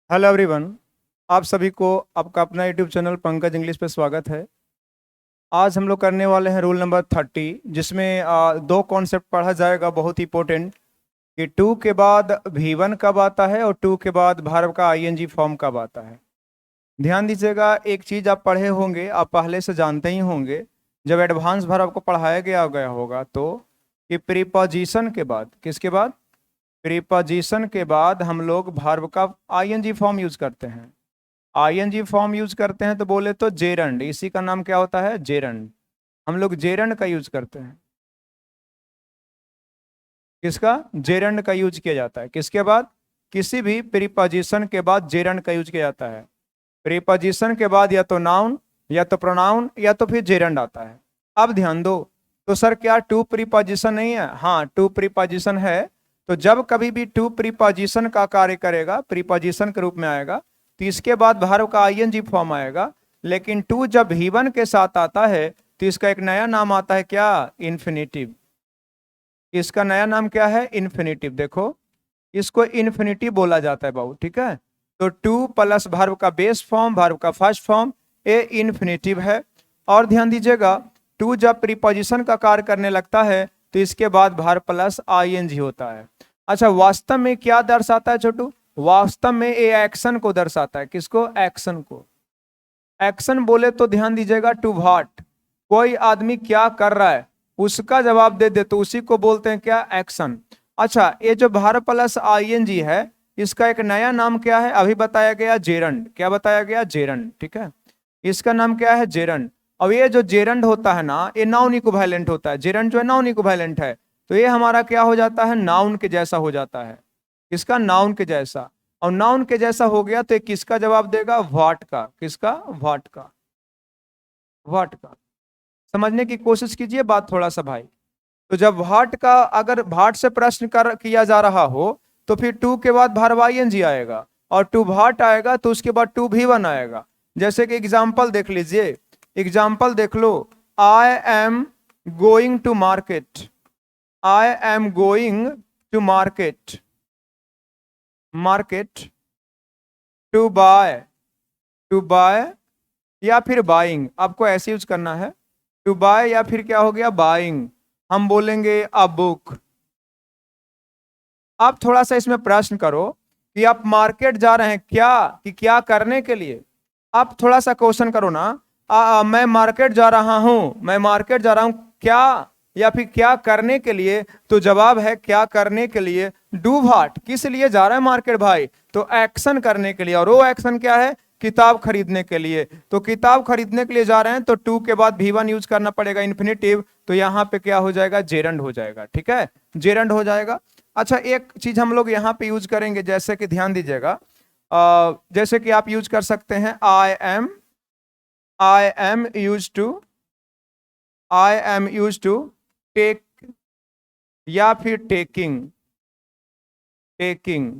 Hello everyone. आप सभी को आपका अपना यूट्यूब चैनल पंकज इंग्लिश पे स्वागत है। आज हम लोग करने वाले हैं रूल नंबर 30, जिसमें दो कॉन्सेप्ट पढ़ा जाएगा बहुत इंपॉर्टेंट, कि टू के बाद V1 कब आता है और टू के बाद वर्ब का ING फॉर्म कब आता है। ध्यान दीजिएगा, एक चीज़ आप पढ़े होंगे, आप पहले से जानते ही होंगे, जब एडवांस वर्ब को पढ़ाया गया होगा तो, कि प्रीपोजिशन के बाद, किसके बाद, प्रीपोजिशन के बाद हम लोग वर्ब का ING फॉर्म यूज करते हैं। ING फॉर्म यूज करते हैं तो बोले तो जेरंड, इसी का नाम क्या होता है, जेरंड। हम लोग जेरंड का यूज करते हैं। किसका, जेरंड का यूज किया जाता है। किसके बाद, किसी भी प्रीपोजिशन के बाद जेरंड का यूज किया जाता है। प्रीपोजिशन के बाद या तो नाउन, या तो प्रोनाउन, या तो फिर जेरंड आता है। अब ध्यान दो, तो सर क्या टू प्रीपोजिशन नहीं है? हाँ, टू प्रीपोजिशन है। तो जब कभी भी टू प्रीपोजिशन का कार्य करेगा, प्रीपोजिशन के रूप में आएगा, तो इसके बाद वर्ब का ING फॉर्म आएगा। लेकिन टू जब V1 के साथ आता है तो इसका एक नया नाम आता है, क्या, इन्फिनिटिव। इसका नया नाम क्या है, इन्फिनिटिव। देखो, इसको इन्फिनिटिव बोला जाता है बाबू, ठीक है। तो टू प्लस वर्ब का बेस फॉर्म, वर्ब का फर्स्ट फॉर्म, ये इन्फिनिटिव है। और ध्यान दीजिएगा, टू जब प्रीपोजिशन का कार्य करने लगता है तो इसके बाद वर्ब प्लस ING होता है। अच्छा, वास्तव में क्या दर्शाता है छोटू? वास्तव में ये एक्शन को दर्शाता है। किसको, एक्शन को। एक्शन बोले तो ध्यान दीजिएगा, टू व्हाट, कोई आदमी क्या कर रहा है उसका जवाब दे दे तो उसी को बोलते हैं क्या, एक्शन। अच्छा, ये जो वर्ब प्लस ING है, इसका एक नया नाम क्या है, अभी बताया गया, जेरंड। क्या बताया गया, जेरंड, ठीक है। इसका नाम क्या है, जेरंड। अब ये जो जेरंड होता है ना, ये नाउन इक्विवेलेंट होता है। जेरंड जो है नाउन इक्विवेलेंट है, तो ये हमारा क्या हो जाता है, नाउन के जैसा हो जाता है। किसका, नाउन के जैसा। और नाउन के जैसा हो गया तो ये किसका जवाब देगा, व्हाट का। किसका, व्हाट का। व्हाट का। समझने की कोशिश कीजिए बात थोड़ा सा भाई। तो जब व्हाट का, अगर व्हाट से प्रश्न कर किया जा रहा हो, तो फिर टू के बाद वर्ब ING आएगा, और टू व्हाट आएगा तो उसके बाद टू V1 आएगा। जैसे कि एग्जाम्पल देख लीजिए, एग्जाम्पल देख लो। I am going to market. I am going to market. Market, to buy, to buy या फिर बाइंग, आपको ऐसे यूज करना है। टू बाय या फिर क्या हो गया, बाइंग। हम बोलेंगे अ बुक। आप थोड़ा सा इसमें प्रश्न करो कि आप मार्केट जा रहे हैं क्या, कि क्या करने के लिए। आप थोड़ा सा क्वेश्चन करो ना, मैं मार्केट जा रहा हूं, मैं मार्केट जा रहा हूं क्या, या फिर क्या करने के लिए। तो जवाब है क्या करने के लिए। डू व्हाट, किस लिए जा रहा है मार्केट भाई, तो एक्शन करने के लिए। और वो एक्शन क्या है, किताब खरीदने के लिए। तो किताब खरीदने के लिए जा रहे हैं तो टू के बाद V1 यूज करना पड़ेगा, इन्फिनिटिव। तो यहां पे क्या हो जाएगा, जेरंड हो जाएगा, ठीक है, जेरंड हो जाएगा। अच्छा, एक चीज हम लोग यहाँ पे यूज करेंगे, जैसे कि ध्यान दीजिएगा, जैसे कि आप यूज कर सकते हैं, I am use to, I am use to take, या फिर टेकिंग, टेकिंग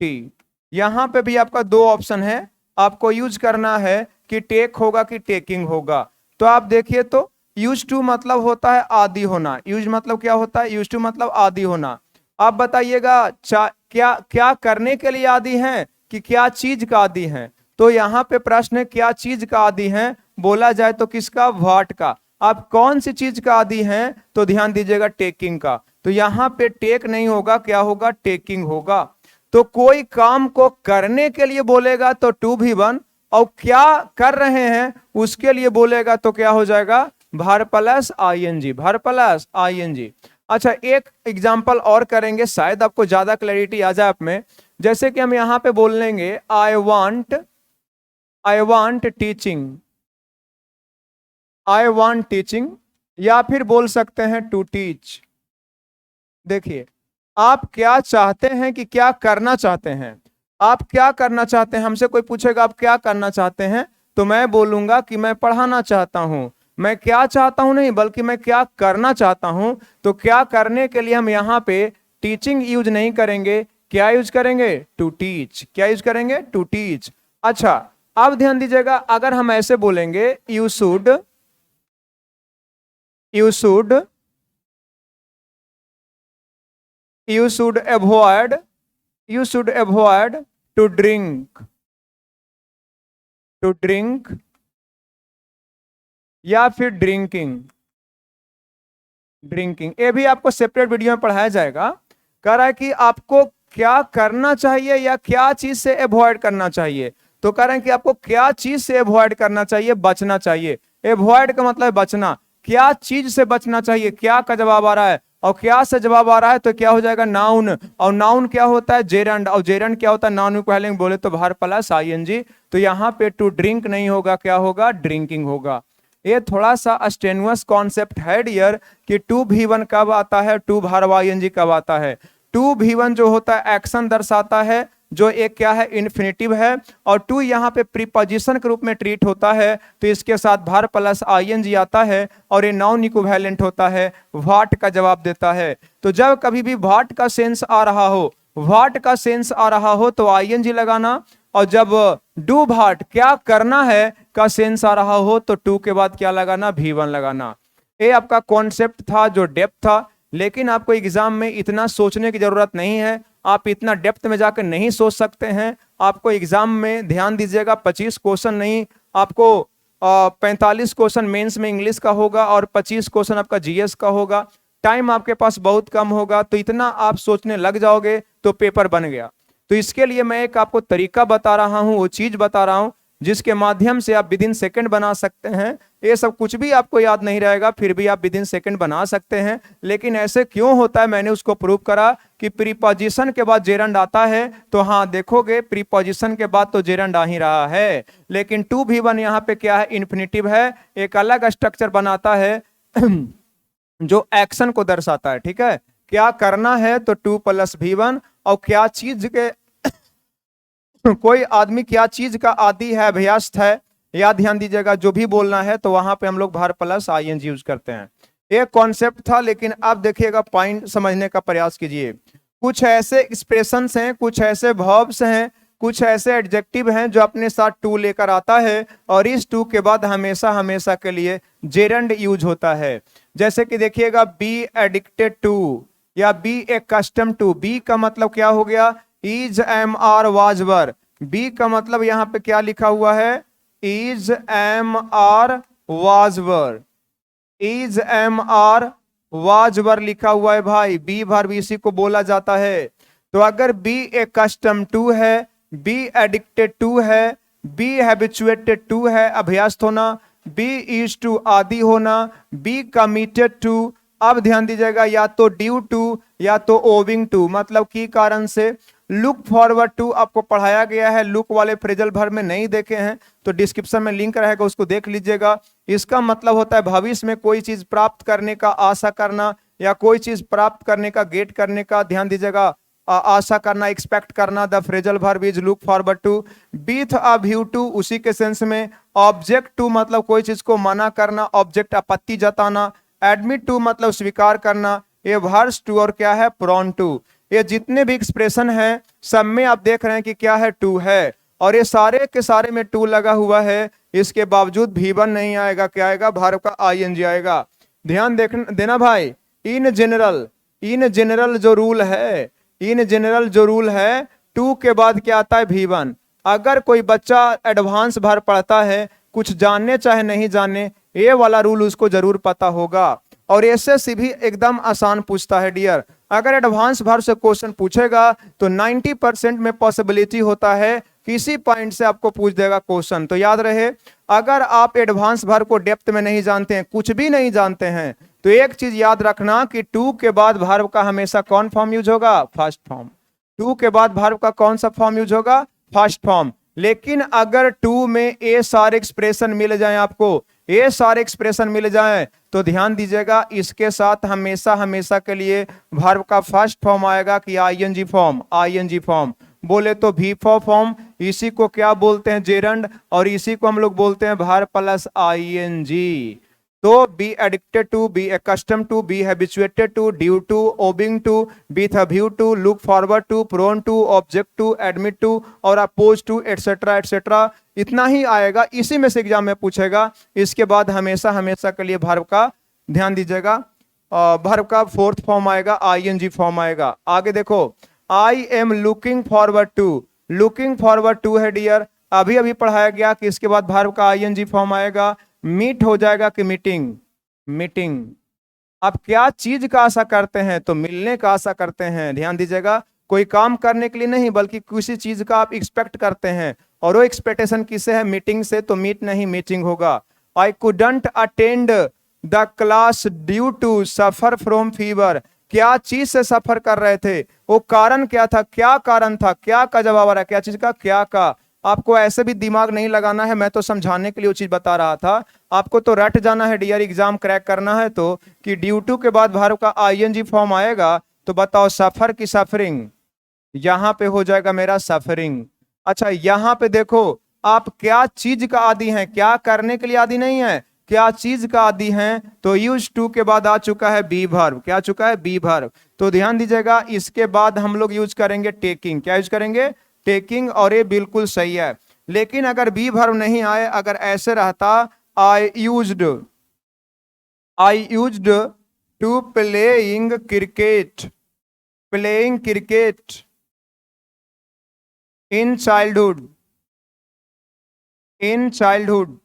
टी। यहां पे भी आपका दो ऑप्शन है, आपको यूज करना है कि टेक होगा कि टेकिंग होगा। तो आप देखिए, तो यूज टू मतलब होता है आदि होना। यूज मतलब क्या होता है, यूज टू मतलब आदि होना। आप बताइएगा, क्या क्या करने के लिए आदि है, कि क्या चीज का आदि है। तो यहाँ पे प्रश्न है क्या चीज का आदि है, बोला जाए तो किसका, व्हाट का। आप कौन सी चीज का आदि हैं, तो ध्यान दीजिएगा, टेकिंग का। तो यहाँ पे टेक नहीं होगा, क्या होगा, टेकिंग होगा। तो कोई काम को करने के लिए बोलेगा तो टू V1, और क्या कर रहे हैं उसके लिए बोलेगा तो क्या हो जाएगा, verb plus ING, verb plus ING। अच्छा, एक एग्जांपल और करेंगे, शायद आपको ज्यादा क्लैरिटी आ जाए आप में। जैसे कि हम यहां पे बोल लेंगे I want teaching, I want teaching, या फिर बोल सकते हैं टू टीच। देखिए, आप क्या चाहते हैं, कि क्या करना चाहते हैं। आप क्या करना चाहते हैं, हमसे कोई पूछेगा आप क्या करना चाहते हैं, तो मैं बोलूंगा कि मैं पढ़ाना चाहता हूं। मैं क्या चाहता हूं नहीं, बल्कि मैं क्या करना चाहता हूं। तो क्या करने के लिए हम यहाँ पे टीचिंग यूज नहीं करेंगे, क्या यूज करेंगे, टू टीच। क्या यूज करेंगे, टू टीच। अच्छा, अब ध्यान दीजिएगा, अगर हम ऐसे बोलेंगे, you should you should avoid, you should avoid to drink, to drink या फिर ड्रिंकिंग, ड्रिंकिंग। ये भी आपको सेपरेट वीडियो में पढ़ाया जाएगा। कह रहा है कि आपको क्या करना चाहिए या क्या चीज से अवॉइड करना चाहिए। तो कह रहे हैं कि आपको क्या चीज से अवॉइड करना चाहिए, बचना चाहिए। अवॉइड का मतलब बचना, क्या चीज से बचना चाहिए, क्या का जवाब आ रहा है और क्या से जवाब आ रहा है तो क्या हो जाएगा, नाउन। और नाउन क्या होता है, जेरंड, और जेरंड क्या होता है, नाउन पहले बोले तो भार प्लस आईएनजी। तो यहाँ पे टू ड्रिंक नहीं होगा, क्या होगा, ड्रिंकिंग होगा। ये थोड़ा सा स्टेनुअस कॉन्सेप्ट है डियर कि टू V1 कब आता है, टू भार आईएनजी कब आता है। टू V1 जो होता है एक्शन दर्शाता है, जो एक क्या है, इन्फिनिटिव है। और टू यहाँ पे प्रीपोजिशन के रूप में ट्रीट होता है, तो इसके साथ भार प्लस आईएनजी आता है और ये नाउन इक्विवेलेंट होता है, व्हाट का जवाब देता है। तो जब कभी भी व्हाट का सेंस आ रहा हो, व्हाट का सेंस आ रहा हो तो आईएनजी लगाना, और जब डू व्हाट क्या करना है का सेंस आ रहा हो तो टू के बाद क्या लगाना, V1 लगाना। ये आपका कॉन्सेप्ट था जो डेप्थ था, लेकिन आपको एग्जाम में इतना सोचने की जरूरत नहीं है, आप इतना डेप्थ में जाकर नहीं सोच सकते हैं। आपको एग्जाम में ध्यान दीजिएगा 25 क्वेश्चन नहीं, आपको 45 क्वेश्चन मेंस में इंग्लिश का होगा और 25 क्वेश्चन आपका जीएस का होगा। टाइम आपके पास बहुत कम होगा, तो इतना आप सोचने लग जाओगे तो पेपर बन गया। तो इसके लिए मैं एक आपको तरीका बता रहा हूं, वो चीज बता रहा हूं जिसके माध्यम से आप विदिन सेकंड बना सकते हैं। ये सब कुछ भी आपको याद नहीं रहेगा, फिर भी आप विदिन सेकंड बना सकते हैं। लेकिन ऐसे क्यों होता है, मैंने उसको प्रूव करा कि प्रीपोजिशन के बाद जेरंड आता है। तो हाँ देखोगे प्रीपोजिशन के बाद तो जेरंड आ ही रहा है, लेकिन टू V1 यहाँ पे क्या है, इन्फिनिटिव है, एक अलग स्ट्रक्चर बनाता है जो एक्शन को दर्शाता है। ठीक है, क्या करना है तो टू प्लस V1, और क्या चीज के कोई आदमी क्या चीज का आदि है, अभ्यस्त है, या ध्यान दीजिएगा जो भी बोलना है तो वहां पे हम लोग भार प्लस आईएनजी यूज करते हैं। एक कॉन्सेप्ट था, लेकिन अब देखिएगा पॉइंट समझने का प्रयास कीजिए। कुछ ऐसे एक्सप्रेशंस हैं, कुछ ऐसे वर्ब्स हैं, कुछ ऐसे एडजेक्टिव हैं जो अपने साथ टू लेकर आता है, और इस टू के बाद हमेशा हमेशा के लिए जेरंड यूज होता है। जैसे कि देखिएगा बी एडिक्टेड टू या बी एक्स्टम टू। बी का मतलब क्या हो गया, is am are was were. Be का मतलब यहां पे क्या लिखा हुआ है, is am are was were, is am are was were लिखा हुआ है भाई। बी वर्ब इसी को बोला जाता है। तो अगर बी एक्स्टम टू है, बी एडिक्टेड टू है, बी हैबिचुएटेड टू है अभ्यस्त होना, बी इज टू आदि होना, बी कमिटेड टू। अब ध्यान दीजिएगा या तो ड्यू टू या तो ओविंग टू, मतलब की कारण से। लुक फॉरवर्ड टू आपको पढ़ाया गया है, लुक वाले फ्रेजल वर्ब में नहीं देखे हैं तो डिस्क्रिप्शन में लिंक रहेगा, उसको देख लीजिएगा। इसका मतलब होता है भविष्य में कोई चीज प्राप्त करने का आशा करना, या कोई चीज प्राप्त करने का, गेट करने का, ध्यान दीजिएगा, आशा करना, एक्सपेक्ट करना। The phrasal verb is look forward to. With a view to उसी के सेंस में। ऑब्जेक्ट टू मतलब कोई चीज को मना करना, ऑब्जेक्ट आपत्ति जताना। एडमिट टू मतलब स्वीकार करना। ये वर्स टू और क्या है, प्रॉन टू। ये जितने भी एक्सप्रेशन हैं सब में आप देख रहे हैं कि क्या है, टू है, और ये सारे के सारे में टू लगा हुआ है। इसके बावजूद V1 नहीं आएगा, क्या आएगा, वर्ब का आईएनजी आएगा। ध्यान देना भाई। इन जनरल जो रूल है, इन जनरल जो रूल है, टू के बाद क्या आता है, V1। अगर कोई बच्चा एडवांस वर्ब पढ़ता है, कुछ जानने चाहे नहीं जाने, ये वाला रूल उसको जरूर पता होगा। और एसएससी भी एकदम आसान पूछता है डियर। अगर एडवांस वर्ब से क्वेश्चन पूछेगा तो 90% में पॉसिबिलिटी होता है किसी पॉइंट से आपको पूछ देगा क्वेश्चन। तो याद रहे, अगर आप एडवांस वर्ब को डेप्थ में नहीं जानते हैं, कुछ भी नहीं जानते हैं, तो एक चीज याद रखना कि टू के बाद वर्ब का हमेशा कौन फॉर्म यूज होगा, फर्स्ट फॉर्म। टू के बाद वर्ब का कौन सा फॉर्म यूज होगा, फर्स्ट फॉर्म। लेकिन अगर टू में ये सारे एक्सप्रेशन मिल जाएं, आपको ये सारे एक्सप्रेशन मिल जाएं, तो ध्यान दीजिएगा इसके साथ हमेशा हमेशा के लिए वर्ब का फर्स्ट फॉर्म आएगा कि आईएनजी फॉर्म। आईएनजी फॉर्म बोले तो V4 फॉर्म, इसी को क्या बोलते हैं, जेरंड, और इसी को हम लोग बोलते हैं वर्ब प्लस आईएनजी। तो be addicted to, be accustomed to, be habituated to, due to, owing to, with a view to, look forward to, prone to, object to, admit to और अपोज टू, एटसेट्रा एटसेट्रा। इतना ही आएगा, इसी में से exam में पूछेगा। इसके बाद हमेशा हमेशा के लिए वर्ब का ध्यान दीजिएगा, वर्ब का फोर्थ फॉर्म आएगा, आईएनजी फॉर्म आएगा। आगे देखो, I am looking forward to, looking forward to है डियर, अभी अभी पढ़ाया गया कि इसके बाद वर्ब का आईएनजी फॉर्म आएगा। मीट हो जाएगा कि मीटिंग, मीटिंग। आप क्या चीज का आशा करते हैं, तो मिलने का आशा करते हैं। ध्यान दीजिएगा, कोई काम करने के लिए नहीं बल्कि किसी चीज का आप एक्सपेक्ट करते हैं, और वो एक्सपेक्टेशन किससे है, मीटिंग से, तो मीट नहीं मीटिंग होगा। I couldn't attend the class due to suffer from fever, क्या चीज से सफर कर रहे थे, वो कारण क्या था, क्या कारण था, क्या का जवाब आ रहा है, क्या चीज का, क्या का। आपको ऐसे भी दिमाग नहीं लगाना है, मैं तो समझाने के लिए वो चीज बता रहा था, आपको तो रट जाना है डियर, एग्जाम क्रैक करना है तो, कि ड्यू टू के बाद वर्ब का आईएनजी फॉर्म आएगा, तो बताओ सफर की सफरिंग, यहां पे हो जाएगा मेरा सफरिंग। अच्छा यहां पे देखो, आप क्या चीज का आदि हैं, क्या करने के लिए आदि नहीं है, क्या चीज का आदि हैं, तो यूज टू के बाद आ चुका है बी वर्ब, क्या चुका है, बी वर्ब। तो ध्यान दीजिएगा, इसके बाद हम लोग यूज करेंगे टेकिंग, क्या यूज करेंगे, टेकिंग, और ये बिल्कुल सही है। लेकिन अगर बी वर्ब नहीं आए, अगर ऐसे रहता I used to playing cricket, playing cricket in childhood, in childhood,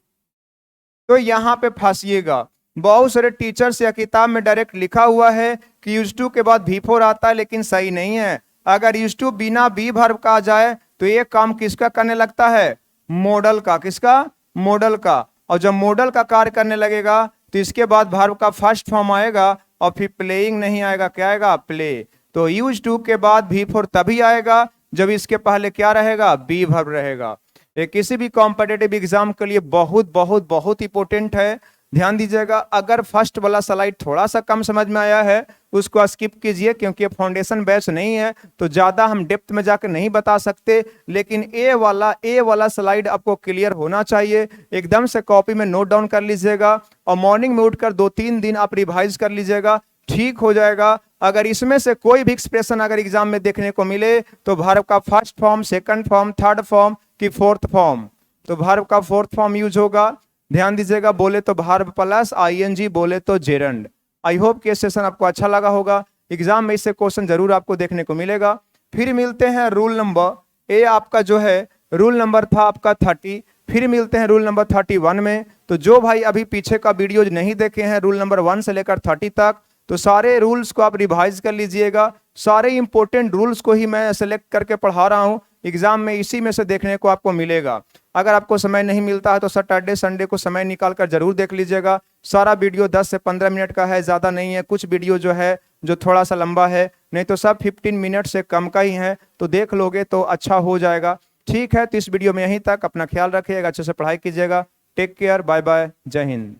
तो यहां पे फंसिएगा। बहुत सारे टीचर्स या किताब में डायरेक्ट लिखा हुआ है कि यूज टू के बाद V4 आता है, लेकिन सही नहीं है। अगर यूज टू बिना बी वर्ब का आ जाए तो ये काम किसका करने लगता है, मॉडल का, किसका, मॉडल का। और जब मॉडल का कार्य करने लगेगा तो इसके बाद वर्ब का फर्स्ट फॉर्म आएगा, और फिर प्लेइंग नहीं आएगा, क्या आएगा, प्ले। तो यूज टू के बाद V4 तभी आएगा जब इसके पहले क्या रहेगा, बी वर्ब रहेगा। ये किसी भी कॉम्पिटेटिव एग्जाम के लिए बहुत बहुत बहुत इंपॉर्टेंट है। ध्यान दीजिएगा, अगर फर्स्ट वाला स्लाइड थोड़ा सा कम समझ में आया है उसको स्किप कीजिए, क्योंकि फाउंडेशन बैच नहीं है तो ज्यादा हम डेप्थ में जाकर नहीं बता सकते। लेकिन ए वाला स्लाइड आपको क्लियर होना चाहिए, एकदम से कॉपी में नोट डाउन कर लीजिएगा, और मॉर्निंग में उठकर 2-3 दिन आप रिवाइज कर लीजिएगा, ठीक हो जाएगा। अगर इसमें से कोई भी एक्सप्रेशन अगर एग्जाम में देखने को मिले तो वर्ब का first form, second form, third form की फोर्थ फॉर्म, तो वर्ब का फोर्थ फॉर्म यूज होगा। ध्यान दीजिएगा, बोले तो वर्ब प्लस आईएनजी, बोले तो जेरंड। आई होप कि ये सेशन आपको अच्छा लगा होगा, एग्जाम में इससे क्वेश्चन जरूर आपको देखने को मिलेगा। फिर मिलते हैं रूल नंबर, ये आपका जो है रूल नंबर था आपका 30, फिर मिलते हैं रूल नंबर 31 में। तो जो भाई अभी पीछे का वीडियो नहीं देखे हैं रूल नंबर 1 से लेकर 30 तक, तो सारे रूल्स को आप रिवाइज कर लीजिएगा। सारे इंपॉर्टेंट रूल्स को ही मैं सेलेक्ट करके पढ़ा रहा हूँ, एग्जाम में इसी में से देखने को आपको मिलेगा। अगर आपको समय नहीं मिलता है तो सैटरडे संडे को समय निकाल कर जरूर देख लीजिएगा। सारा वीडियो 10 से 15 मिनट का है, ज़्यादा नहीं है। कुछ वीडियो जो है जो थोड़ा सा लंबा है, नहीं तो सब 15 मिनट से कम का ही है, तो देख लोगे तो अच्छा हो जाएगा। ठीक है, तो इस वीडियो में यहीं तक, अपना ख्याल रखिएगा, अच्छे से पढ़ाई कीजिएगा। टेक केयर, बाय बाय, जय हिंद।